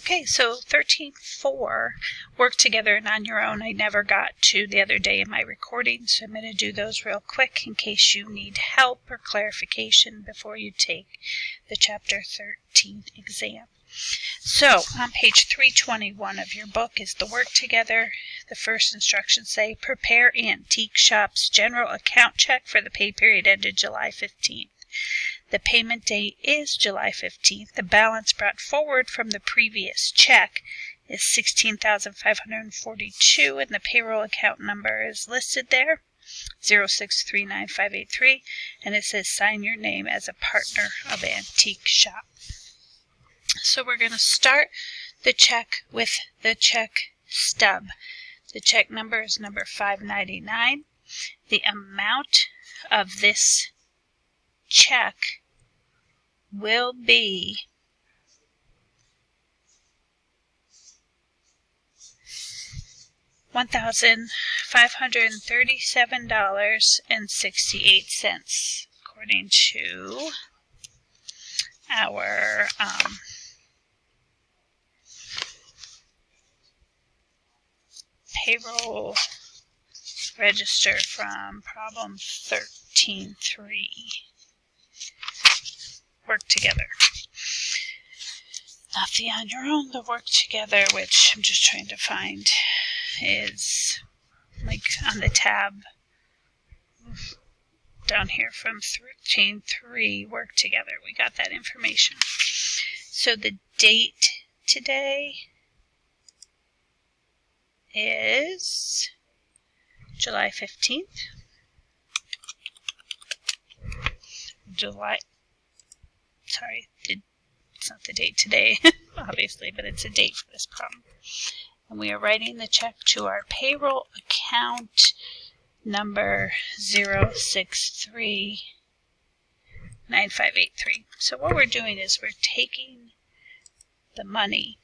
Okay, so 13.4, work together and on your own. I never got to the other day in my recording, so I'm going to do those real quick in case you need help or clarification before you take the Chapter 13 exam. So, on page 321 of your book is the work together. The first instructions say, prepare Antique Shop's general account check for the pay period ended July 15th. The payment date is July 15th. The balance brought forward from the previous check is $16,542, and the payroll account number is listed there, 0639583, and it says sign your name as a partner of Antique Shop. So we're going to start the check with the check stub. The check number is number 599. The amount of this check will be $1,537.68 according to our payroll register from problem 13.3. Work together. Not the on your own, the work together, which I'm just trying to find, is like on the tab down here from 13.3, work together. We got that information. So the date today is July 15th. It's not the date today, obviously, but it's a date for this problem. And we are writing the check to our payroll account number 0639583. So what we're doing is we're taking the money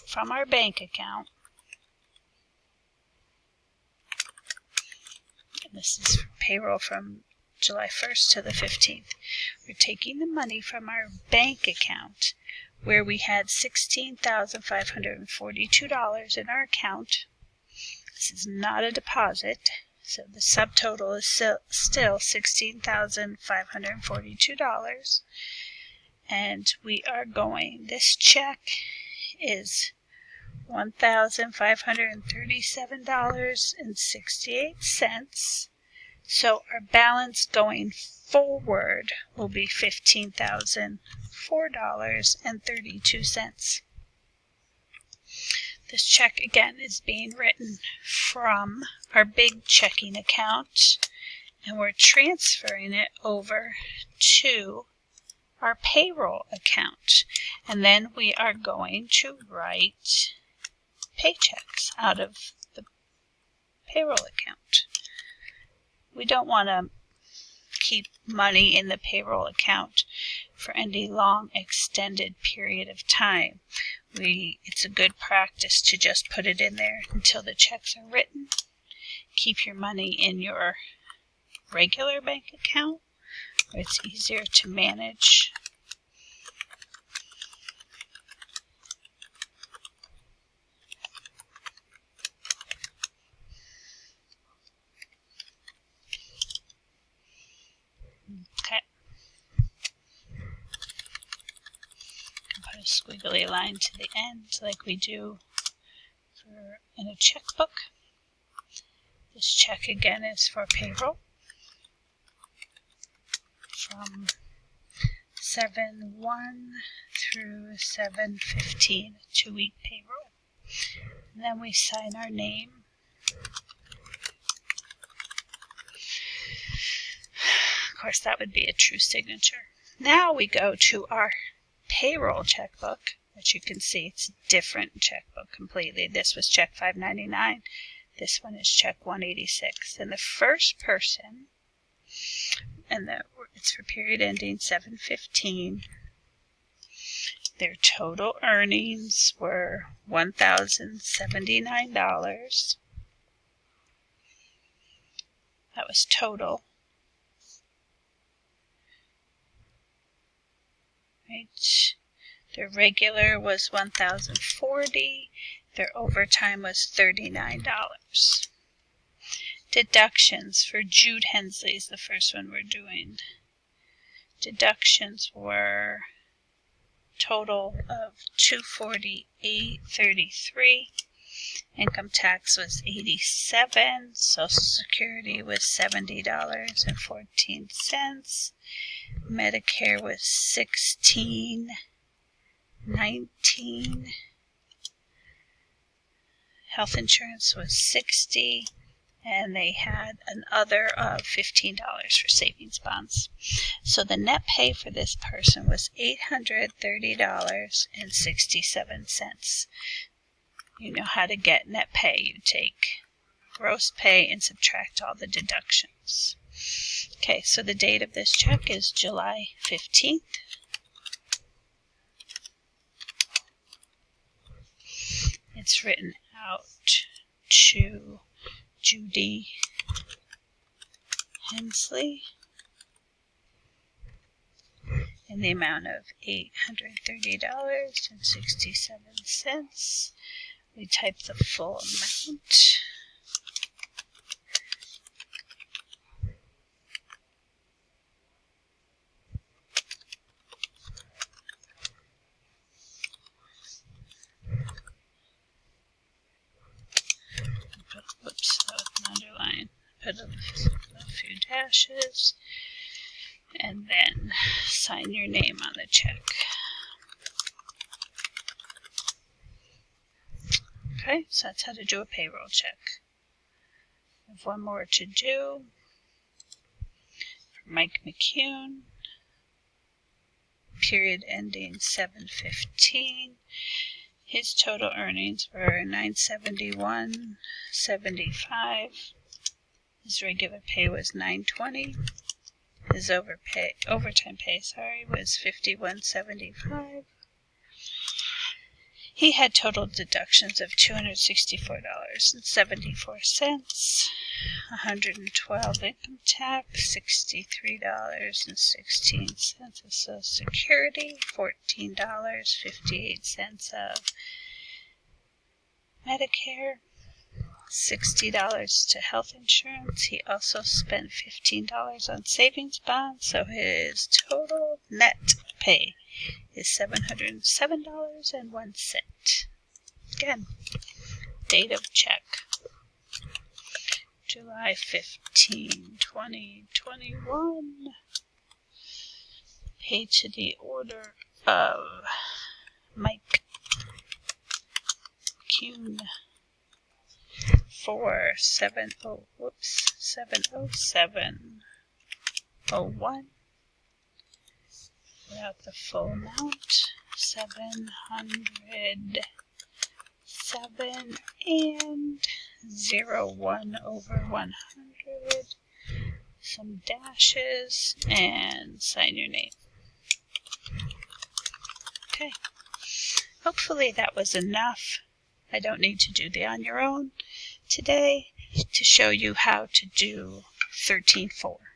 from our bank account, and this is payroll from July 1st to the 15th. We're taking the money from our bank account where we had $16,542 in our account. This is not a deposit, so the subtotal is still $16,542. And we are going, this check is $1,537.68. So our balance going forward will be $15,004.32. This check again is being written from our big checking account, and we're transferring it over to our payroll account. And then we are going to write paychecks out of the payroll account. We don't want to keep money in the payroll account for any long extended period of time. It's a good practice to just put it in there until the checks are written. Keep your money in your regular bank account where it's easier to manage. Okay. Put a squiggly line to the end like we do in a checkbook. This check again is for payroll from 7/1 through 7/15, a 2-week payroll. And then we sign our name. Of course, that would be a true signature. Now we go to our payroll checkbook, which you can see it's a different checkbook completely. This was check 599. This one is check 186. And the first person, and it's for period ending 7/15. Their total earnings were $1,079. That was total. Right. Their regular was $1,040. Their overtime was $39. Deductions for Jude Hensley is the first one we're doing. Deductions were total of $248.33. Income tax was $87. Social Security was $70.14. Medicare was $16.19. Health insurance was $60. And they had an other of $15 for savings bonds. So the net pay for this person was $830.67. You know how to get net pay. You take gross pay and subtract all the deductions. Okay, so the date of this check is July 15th. It's written out to Judy Hensley in the amount of $830.67. We type the full amount. Whoops, that was an underline. Put a few dashes. And then sign your name on the check. Okay, so that's how to do a payroll check. I have one more to do. For Mike McCune. Period ending 7/15. His total earnings were $971.75. His regular pay was $920. His overtime pay was $51.75. He had total deductions of $264.74. $112 income tax, $63.16 of Social Security, $14.58 of Medicare, $60 to health insurance. He also spent $15 on savings bonds, so his total net pay is $707.01. Again, date of check, July 15, 2021. Paid to the order of Mike McCune for $707.01. Without the full amount, $707 and 01 over 100. Some dashes and sign your name. Okay. Hopefully that was enough. I don't need to do the on your own today to show you how to do 13.4.